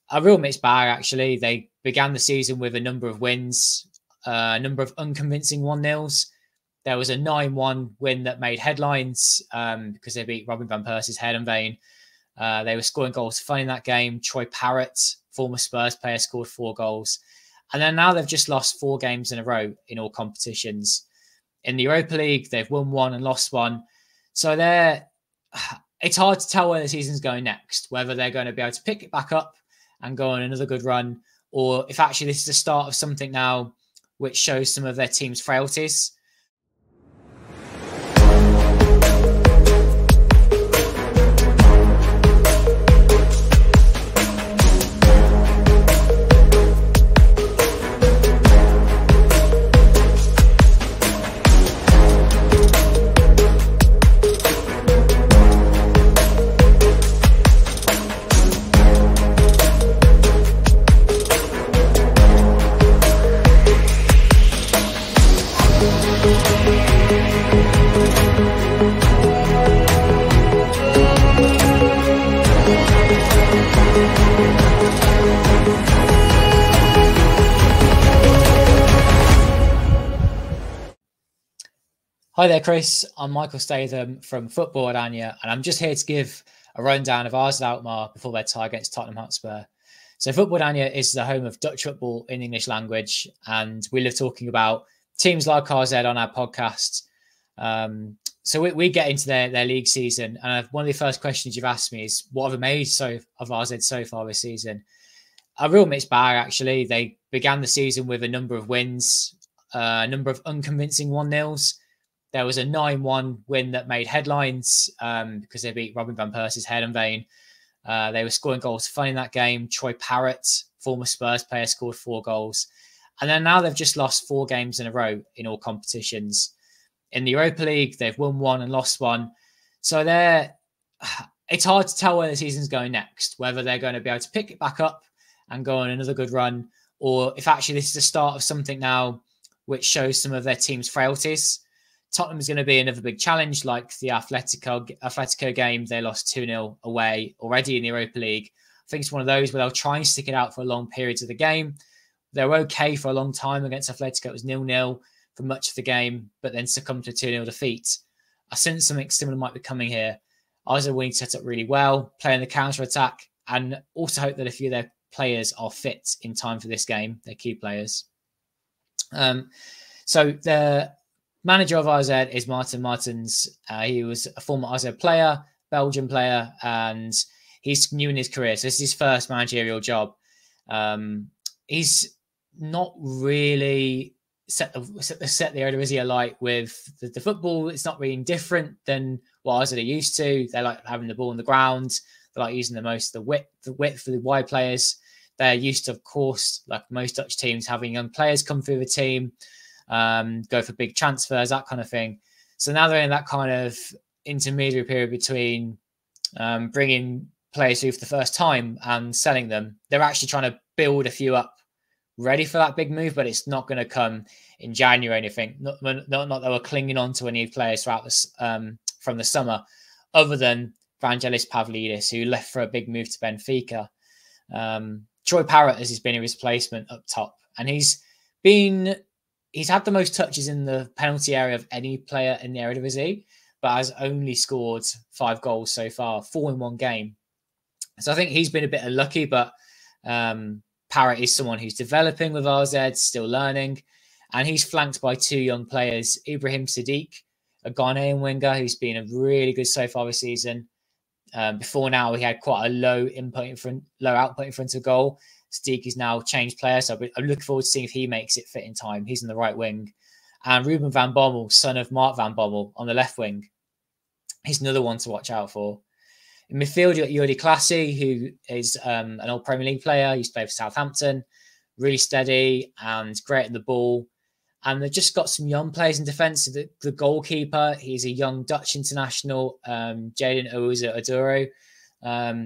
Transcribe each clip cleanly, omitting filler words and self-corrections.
A real mixed bag, actually. They began the season with a number of wins, a number of unconvincing 1-0s. There was a 9-1 win that made headlines because they beat Robin van Persie's head and vein. They were scoring goals for fun in that game. Troy Parrott, former Spurs player, scored 4 goals. And then now they've just lost 4 games in a row in all competitions. In the Europa League, they've won 1 and lost 1. So it's hard to tell where the season's going next, whether they're going to be able to pick it back up and go on another good run, or if actually this is the start of something now which shows some of their team's frailties. Hi there, Chris. I'm Michael Statham from Football Oranje, and I'm just here to give a rundown of ours at Alkmaar before their tie against Tottenham Hotspur. So Football Oranje is the home of Dutch football in English language, and we love talking about teams like RZ on our podcast. So we get into their league season, and one of the first questions you've asked me is, what have I made of RZ so far this season? A real mixed bag, actually. They began the season with a number of wins, a number of unconvincing 1-0s. There was a 9-1 win that made headlines because they beat Robin van Persie's head and vein. They were scoring goals for fun in that game. Troy Parrott, former Spurs player, scored 4 goals. And then now they've just lost 4 games in a row in all competitions. In the Europa League, they've won 1 and lost 1. So it's hard to tell where the season's going next, whether they're going to be able to pick it back up and go on another good run, or if actually this is the start of something now which shows some of their team's frailties. Tottenham is going to be another big challenge, like the Atletico game. They lost 2-0 away already in the Europa League. I think it's one of those where they'll try and stick it out for long periods of the game. They were okay for a long time against Atletico. It was 0-0 for much of the game, but then succumbed to a 2-0 defeat. I sense something similar might be coming here. RZ winning set up really well, playing the counter-attack, and also hope that a few of their players are fit in time for this game, their key players. So the manager of RZ is Martin Martens. He was a former RZ player, Belgian player, and he's new in his career. So this is his first managerial job. He's not really set the Eredivisie alight with the football. It's not really different than what RZ are used to. They like having the ball on the ground. They like using the width for the wide players. They're used to, of course, like most Dutch teams, having young players come through the team. Go for big transfers, that kind of thing. So now they're in that kind of intermediary period between bringing players through for the first time and selling them. They're actually trying to build a few up ready for that big move, but it's not going to come in January or anything. Not that they were clinging on to any players throughout this from the summer, other than Vangelis Pavlidis, who left for a big move to Benfica. Troy Parrott has been a replacement up top, and he's had the most touches in the penalty area of any player in the Eredivisie, but has only scored 5 goals so far, 4 in one game. So I think he's been a bit unlucky, but Parrott is someone who's developing with RZ, still learning, and he's flanked by 2 young players, Ibrahim Sadiq, a Ghanaian winger who's been a really good so far this season. Before now, he had quite a low output in front of goal. Sadiq is now changed player, so I'm looking forward to seeing if he makes it fit in time. He's in the right wing. And Ruben van Bommel, son of Mark van Bommel, on the left wing. He's another one to watch out for. In midfield, you've got Jordi Clasie, who is an old Premier League player. He used to play for Southampton. Really steady and great at the ball. And they've just got some young players in defence. The goalkeeper, he's a young Dutch international, Jaden Ouza-Aduro.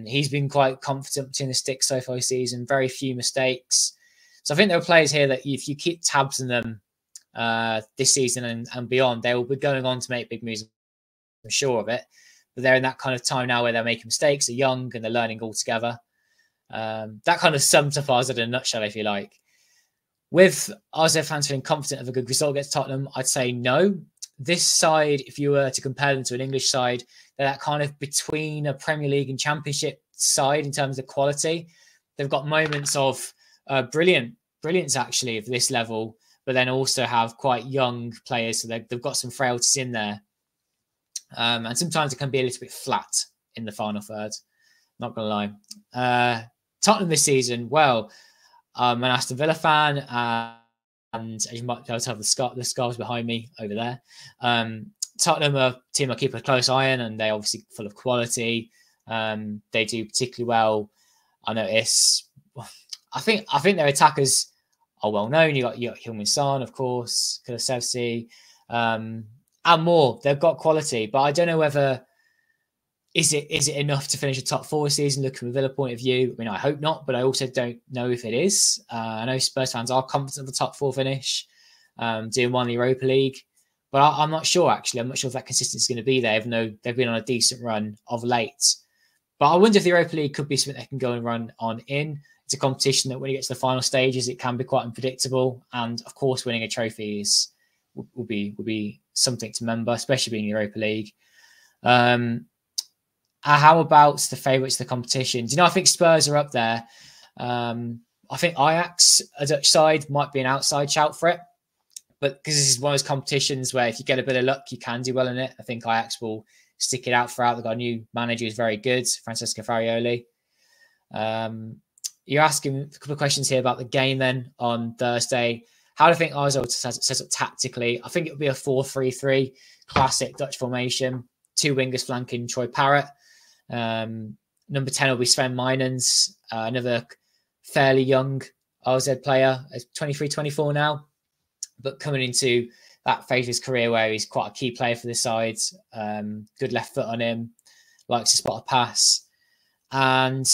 He's been quite confident between the sticks so far this season. Very few mistakes. So I think there are players here that if you keep tabs on them this season and beyond, they will be going on to make big moves. I'm sure of it. But they're in that kind of time now where they're making mistakes. They're young and they're learning all together. That kind of sums up AZ in a nutshell, if you like. With AZ fans feeling confident of a good result against Tottenham, I'd say no. This side, if you were to compare them to an English side, they're that kind of between a Premier League and Championship side in terms of quality. They've got moments of brilliance actually of this level, but then also have quite young players, so they've got some frailties in there. And sometimes it can be a little bit flat in the final third. Not going to lie. Tottenham this season, well, I'm an Aston Villa fan, and as you might be able to have the scarves behind me over there. Tottenham are a team I keep a close eye on, and they're obviously full of quality. They do particularly well. I notice. I think their attackers are well known. You got Heung-min Son, of course, Kulusevski, and more. They've got quality, but I don't know whether is it enough to finish a top 4 season. Looking from a Villa point of view, I mean, I hope not, but I also don't know if it is. I know Spurs fans are confident of the top 4 finish, doing one in the Europa League, but I'm not sure. Actually, I'm not sure if that consistency is going to be there, even though they've been on a decent run of late. But I wonder if the Europa League could be something they can go and run on in. It's a competition that when you get to the final stages, it can be quite unpredictable. And of course, winning a trophy will be something to remember, especially being Europa League. How about the favourites of the competition? Do you know, I think Spurs are up there. I think Ajax, a Dutch side, might be an outside shout for it. But because this is one of those competitions where if you get a bit of luck, you can do well in it. I think Ajax will stick it out throughout. They've got a new manager who's very good, Francesco Farioli. You're asking a couple of questions here about the game then on Thursday. How do I think AZ will set up tactically? I think it will be a 4-3-3, classic Dutch formation. 2 wingers flanking Troy Parrott. Number 10 will be Sven Meinens, another fairly young AZ player, 23, 24 now, but coming into that phase of his career where he's quite a key player for the side. Good left foot on him, likes to spot a pass. And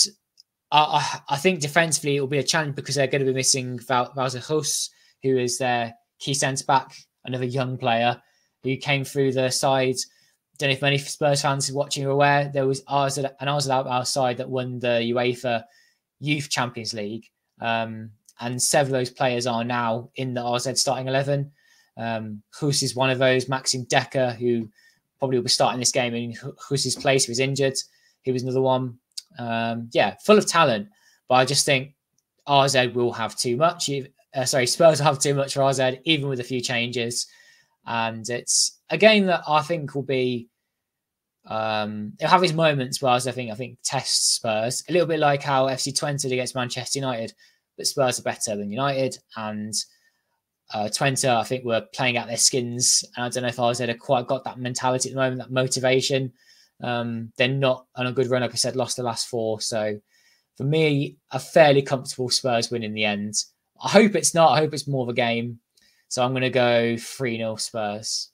I think defensively it will be a challenge because they're going to be missing Wouter Hus, who is their key centre-back, another young player who came through the side. Don't know if many Spurs fans watching are aware, there was an AZ outside that won the UEFA Youth Champions League. And several of those players are now in the AZ starting 11. Hus is one of those. Maxim Decker, who probably will be starting this game in Hus's place, who was injured. He was another one. Full of talent. But I just think AZ will have too much. Spurs will have too much for AZ, even with a few changes. And it's a game that I think will be... it'll have its moments where I think tests Spurs. A little bit like how FC Twente did against Manchester United. But Spurs are better than United. And Twente, I think, were playing out their skins. And I don't know if AZ have quite got that mentality at the moment, that motivation. They're not on a good run, like I said, lost the last 4. So for me, a fairly comfortable Spurs win in the end. I hope it's not. I hope it's more of a game. So I'm going to go 3-0 Spurs.